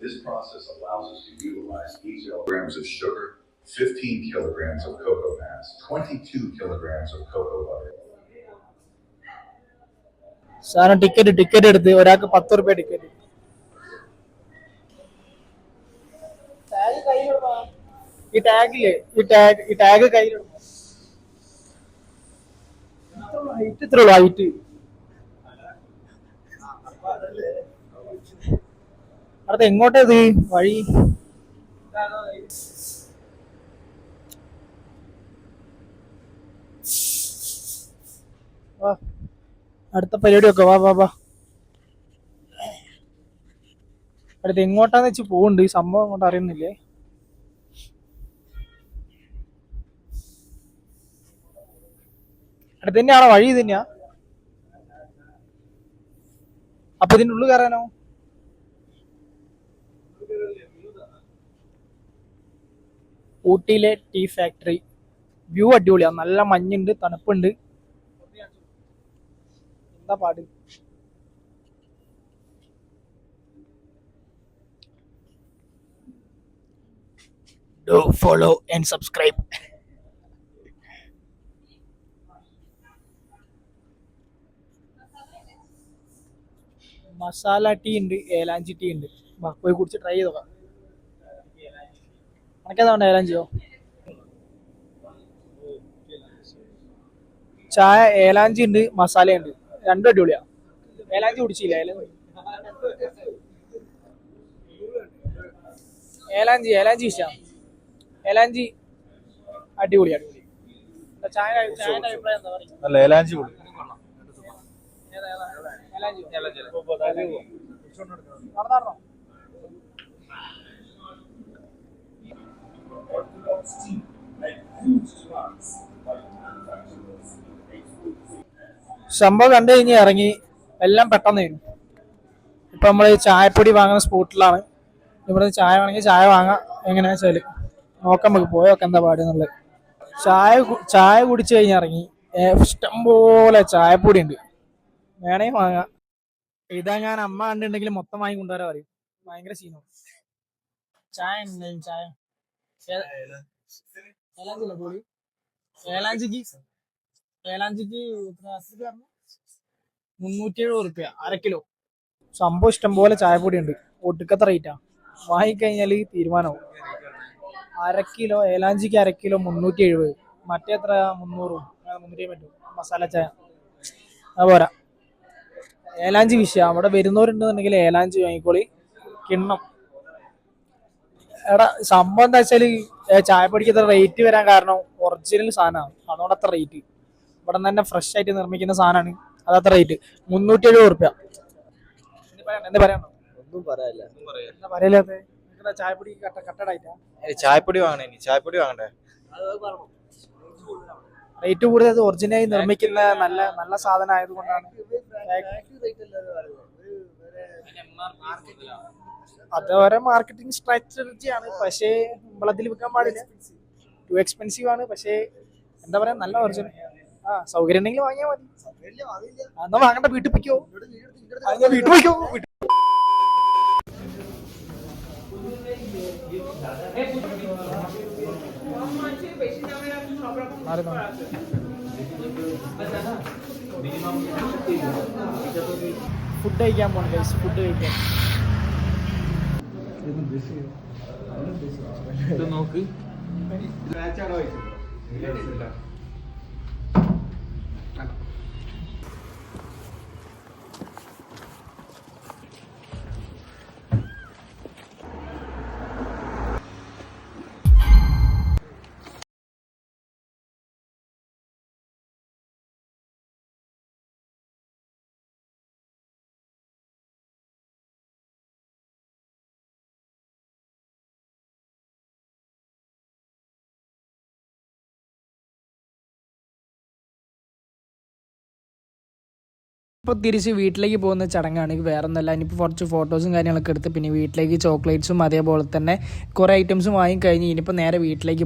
This process allows us to utilize each kilograms of sugar, 15 kilograms of cocoa mass, 22 kilograms of cocoa butter. സാധനം ticket എടുത്ത് ഒരാൾക്ക് 10 രൂപ ticket. ഈ tag കയ്യിലിടും. ഇത്ര height അടുത്ത് എങ്ങോട്ടാ ഇത് വഴി? അടുത്ത പരിപാടി ഒക്കെ വാ. അടുത്ത് എങ്ങോട്ടാന്ന് വെച്ച് പോകുന്നുണ്ട്. ഈ സംഭവം അങ്ങോട്ട് അറിയുന്നില്ലേ. അടുത്ത് തന്നെയാണോ വഴി? ഇത് തന്നെയാ? അപ്പൊ ഇതിന്റെ ഉള്ളിൽ കയറാനോ? ഊട്ടിയിലെ ടീ ഫാക്ടറി വ്യൂ അടിപൊളിയാ. നല്ല മഞ്ഞുണ്ട്, തണുപ്പുണ്ട്. എന്താ പാട്? Do follow and subscribe. Masala tea ഉണ്ട്, ഏലാഞ്ചി ടീ ഉണ്ട്. പോയി കുടിച്ച് ട്രൈ ചെയ്ത് നോക്കാം. അനക്കേതാ വേണ്ട? ഏലാഞ്ചിയോ? ചായ ഏലാഞ്ചി ഉണ്ട്, മസാല ഉണ്ട്, രണ്ടും അടിപൊളിയാ. ഏലാഞ്ചി കുടിച്ചില്ല? ഏലാഞ്ചി ഇഷ്ടം. ഏലാഞ്ചി അടിപൊളി. ചായന്റെ അഭിപ്രായം എന്താ പറയുക? അല്ല, ഏലാഞ്ചി കൂടി നടന്നോ? സംഭവം കണ്ടു കഴിഞ്ഞ് ഇറങ്ങി. എല്ലാം പെട്ടെന്ന് വരും. ഇപ്പൊ നമ്മള് ചായപ്പൊടി വാങ്ങുന്ന സ്പോട്ടിലാണ്. ഇവിടെ ചായ വേണമെങ്കിൽ ചായ വാങ്ങാം. എങ്ങനെയാ വെച്ചാല് നോക്കാം, നമുക്ക് പോയൊക്കെ എന്താ പാടുന്നുള്ളത്. ചായ കുടിച്ചു കഴിഞ്ഞ് ഇറങ്ങി. ഇഷ്ടംപോലെ ചായപ്പൊടി ഉണ്ട്, വേണമെങ്കിൽ വാങ്ങാം. ഇതാ ഞാൻ അമ്മ കണ്ടിട്ടുണ്ടെങ്കിൽ മൊത്തം വാങ്ങി കൊണ്ടുവരാ പറയും. ഭയങ്കര സീനോ. ചായ ഏലാഞ്ചിക്ക് 370 അര-കിലോ. സംഭവം ഇഷ്ടംപോലെ ചായപ്പൊടി ഉണ്ട്. ഒടുക്കത്തെ റേറ്റാ. വാങ്ങിക്കഴിഞ്ഞാല് തീരുമാനമാവും. അര-കിലോ ഏലാഞ്ചിക്ക് 1/2 കിലോ 370. മറ്റേ എത്ര? 300 350 മസാല ചായ. അതുപോരാ. ഏലാഞ്ചി വിഷയം. അവിടെ വരുന്നവരുണ്ടെന്നുണ്ടെങ്കിൽ ഏലാഞ്ചി വാങ്ങിക്കോളി. കിണ്ണം. എടാ സംഭവം എന്താ വെച്ചാല് ചായപ്പൊടിക്ക് ഇത്ര റേറ്റ് വരാൻ കാരണം ഒറിജിനൽ സാധനമാണ്, അതുകൊണ്ട് അത്ര റേറ്റ്. ഇവിടെ തന്നെ ഫ്രഷ് ആയിട്ട് നിർമ്മിക്കുന്ന സാധനമാണ്, അതത്ര റേറ്റ്. 370 എന്താ പറയാനോ? ഒന്നും പറയാനില്ല. എന്താ പറയലാത്ത? ചായപ്പൊടി കട്ടടായിട്ടാ? ചായപ്പൊടി വാങ്ങണ്ടേ? റേറ്റ് കൂടുതൽ. ഒറിജിനലായി നിർമ്മിക്കുന്ന നല്ല നല്ല സാധനം ആയതുകൊണ്ടാണ്. അത് ഓരോ മാർക്കറ്റിംഗ് സ്ട്രാറ്റജിയാണ്. പക്ഷേ നമ്മളതിൽ വിൽക്കാൻ പാടില്ല. ടു എക്സ്പെൻസീവ് ആണ്. പക്ഷേ എന്താ പറയാ, നല്ല ഒറിജിനൽ. സൗകര്യം ഉണ്ടെങ്കിൽ വാങ്ങിയാൽ മതി. എന്നാ വാങ്ങണ്ട, വീട്ടിൽ പോയിക്കോ. വീട്ടിൽ പോയിക്കോ. ഫുഡ് കഴിക്കാൻ പോണം ഗൈസ്. ഫുഡ് കഴിക്കാൻ നോക്ക്. ഇപ്പോൾ തിരിച്ച് വീട്ടിലേക്ക് പോകുന്ന ചടങ്ങാണ്. വേറൊന്നുമല്ല, ഇനിയിപ്പോൾ കുറച്ച് ഫോട്ടോസും കാര്യങ്ങളൊക്കെ എടുത്ത് പിന്നെ വീട്ടിലേക്ക് ചോക്ലേറ്റ്സും അതേപോലെ തന്നെ കുറേ ഐറ്റംസും വാങ്ങിക്കഴിഞ്ഞ് ഇനിയിപ്പോൾ നേരെ വീട്ടിലേക്ക്